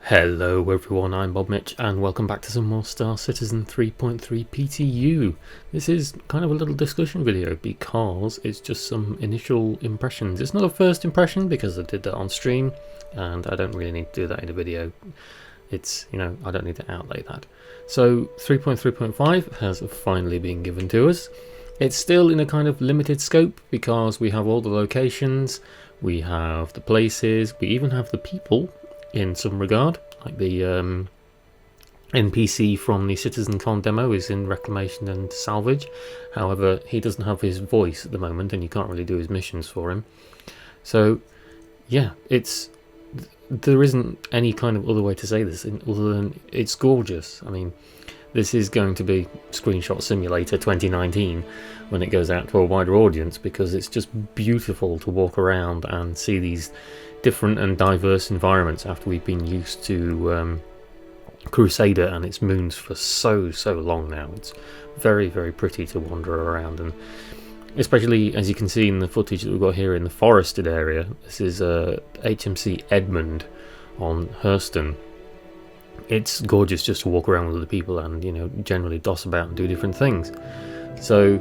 Hello everyone, I'm Bobmich and welcome back to some more Star Citizen 3.3 PTU. This is kind of a little discussion video because it's just some initial impressions. It's not a first impression because I did that on stream and I don't really need to do that in a video. It's, I don't need to outlay that. So 3.3.5 has finally been given to us. It's still in a kind of limited scope because we have all the locations, we have the places, we even have the people in some regard, like the NPC from the CitizenCon demo is in reclamation and salvage. However, he doesn't have his voice at the moment and you can't really do his missions for him. So yeah, there isn't any kind of other way to say this other than it's gorgeous. I mean, this is going to be Screenshot Simulator 2019 when it goes out to a wider audience, because it's just beautiful to walk around and see these different and diverse environments after we've been used to Crusader and its moons for so long now. It's very pretty to wander around, and especially as you can see in the footage that we've got here in the forested area. This is HMC Edmund on Hurston. It's gorgeous just to walk around with other people and generally doss about and do different things. So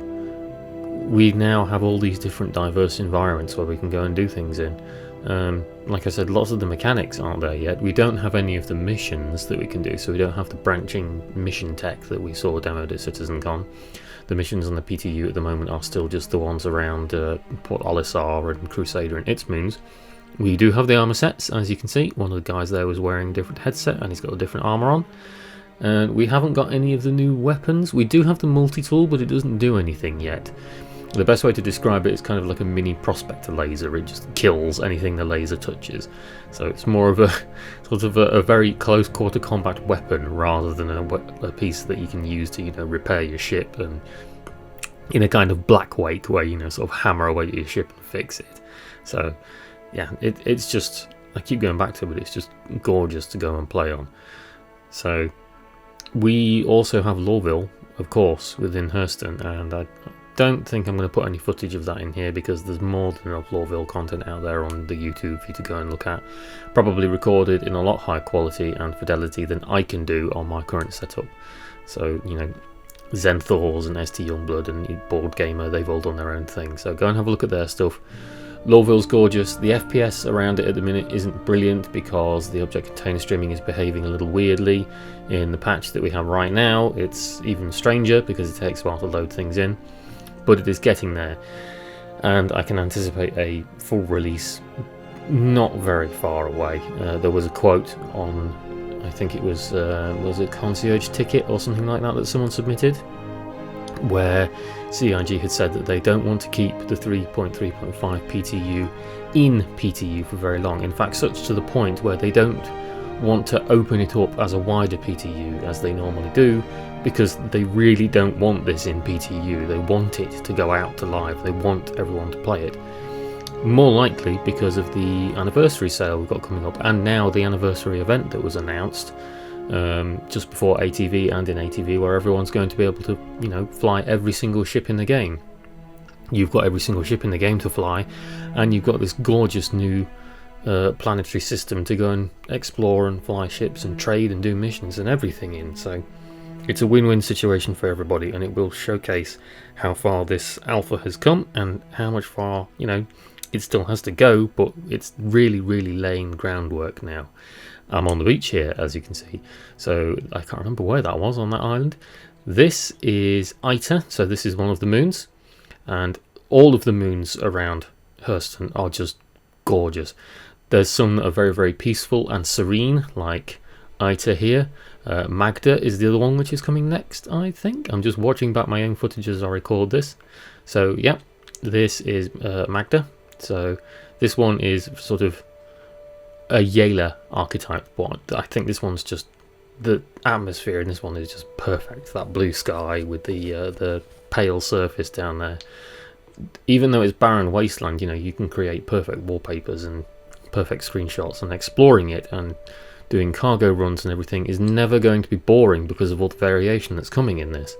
we now have all these different diverse environments where we can go and do things in. Like I said, lots of the mechanics aren't there yet. We don't have any of the missions that we can do, so we don't have the branching mission tech that we saw demoed at CitizenCon. The missions on the PTU at the moment are still just the ones around Port Olisar and Crusader and its moons. We do have the armor sets, as you can see. One of the guys there was wearing a different headset and he's got a different armor on. And we haven't got any of the new weapons. We do have the multi-tool, but it doesn't do anything yet. The best way to describe it is kind of like a mini prospector laser. It just kills anything the laser touches. So it's more of a sort of a very close quarter combat weapon rather than a piece that you can use to repair your ship and in a kind of black weight where sort of hammer away at your ship and fix it. So yeah, it's just, I keep going back to it, but it's just gorgeous to go and play on. So we also have Lawville, of course, within Hurston, and I don't think I'm going to put any footage of that in here because there's more than enough Lawville content out there on the YouTube for you to go and look at. Probably recorded in a lot higher quality and fidelity than I can do on my current setup. So, Zenthors and ST Youngblood and Board Gamer, they've all done their own thing. So go and have a look at their stuff. Lawville's gorgeous. The FPS around it at the minute isn't brilliant because the object container streaming is behaving a little weirdly. In the patch that we have right now, it's even stranger because it takes a while to load things in. But it is getting there, and I can anticipate a full release not very far away. There was a quote on, I think it was it Concierge Ticket or something like that someone submitted, where CIG had said that they don't want to keep the 3.3.5 PTU in PTU for very long. In fact, such to the point where they don't want to open it up as a wider PTU as they normally do, because they really don't want this in PTU. They want it to go out to live. They want everyone to play it. More likely because of the anniversary sale we've got coming up, and now the anniversary event that was announced just before ATV and in ATV, where everyone's going to be able to fly every single ship in the game. You've got every single ship in the game to fly, and you've got this gorgeous new planetary system to go and explore and fly ships and trade and do missions and everything in. So it's a win-win situation for everybody, and it will showcase how far this alpha has come and how much far it still has to go, but it's really laying groundwork now. I'm on the beach here, as you can see, so I can't remember where that was on that island. This is Ita, so this is one of the moons, and all of the moons around Hurston are just gorgeous. There's some that are very peaceful and serene, like Ita here. Magda is the other one which is coming next, I think. I'm just watching back my own footage as I record this. So yeah, this is Magda. So this one is sort of a Yela archetype, but I think this one's just, the atmosphere in this one is just perfect. That blue sky with the pale surface down there. Even though it's barren wasteland, you can create perfect wallpapers and perfect screenshots, and exploring it and doing cargo runs and everything is never going to be boring because of all the variation that's coming in this.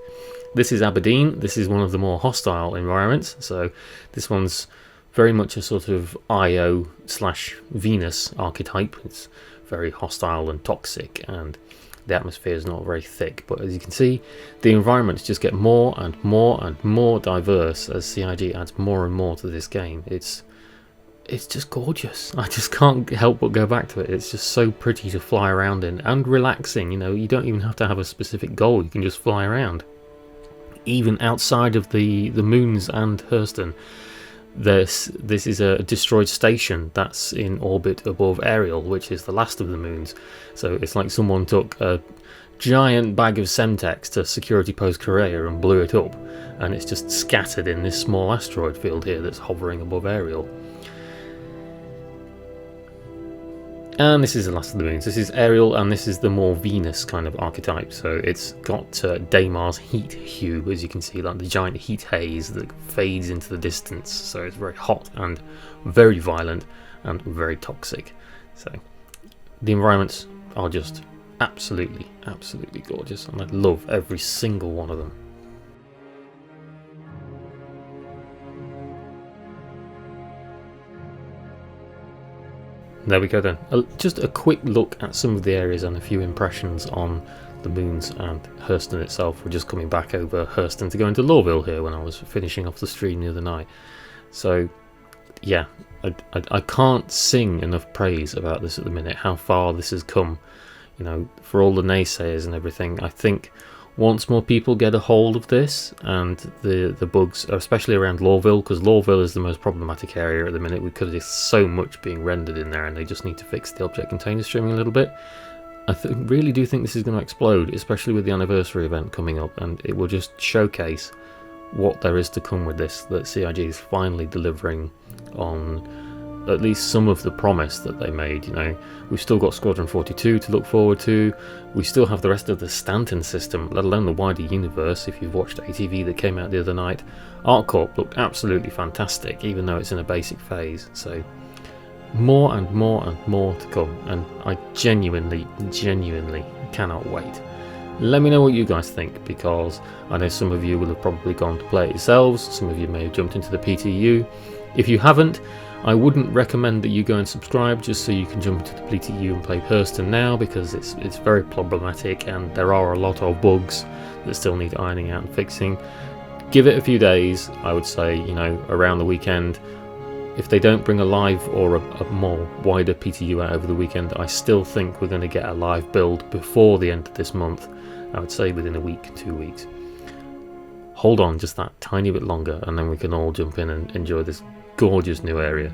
This is Aberdeen. This is one of the more hostile environments, so this one's very much a sort of Io/Venus archetype. It's very hostile and toxic, and the atmosphere is not very thick. But as you can see, the environments just get more and more and more diverse as CIG adds more and more to this game. It's just gorgeous. I just can't help but go back to it. It's just so pretty to fly around in, and relaxing. You know, you don't even have to have a specific goal, you can just fly around. Even outside of the moons and Hurston, this is a destroyed station that's in orbit above Ariel, which is the last of the moons. So it's like someone took a giant bag of Semtex to security post Corsair and blew it up, and it's just scattered in this small asteroid field here that's hovering above Ariel. And this is the last of the moons. This is Ariel, and this is the more Venus kind of archetype. So it's got Damar's heat hue, as you can see, like the giant heat haze that fades into the distance. So it's very hot and very violent and very toxic. So the environments are just absolutely, absolutely gorgeous, and I love every single one of them. There we go then. Just a quick look at some of the areas and a few impressions on the moons and Hurston itself. We're just coming back over Hurston to go into Lorville here when I was finishing off the stream the other night. So yeah, I can't sing enough praise about this at the minute, how far this has come. You know, for all the naysayers and everything, I think once more people get a hold of this and the bugs, especially around Lorville, because Lorville is the most problematic area at the minute because there's so much being rendered in there and they just need to fix the object container streaming a little bit. I really do think this is going to explode, especially with the anniversary event coming up, and it will just showcase what there is to come with this, that CIG is finally delivering on at least some of the promise that they made. You know, we've still got Squadron 42 to look forward to, we still have the rest of the Stanton system, let alone the wider universe. If you've watched ATV that came out the other night, ArcCorp looked absolutely fantastic, even though it's in a basic phase. So more and more and more to come, and I genuinely cannot wait. Let me know what you guys think, because I know some of you will have probably gone to play it yourselves, some of you may have jumped into the PTU. If you haven't, I wouldn't recommend that you go and subscribe just so you can jump into the PTU and play Hurston now, because it's very problematic and there are a lot of bugs that still need ironing out and fixing. Give it a few days, I would say, you know, around the weekend. If they don't bring a live or a more wider PTU out over the weekend, I still think we're going to get a live build before the end of this month. I would say within a week, 2 weeks. Hold on just that tiny bit longer and then we can all jump in and enjoy this gorgeous new area.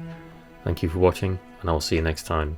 Thank you for watching, and I'll see you next time.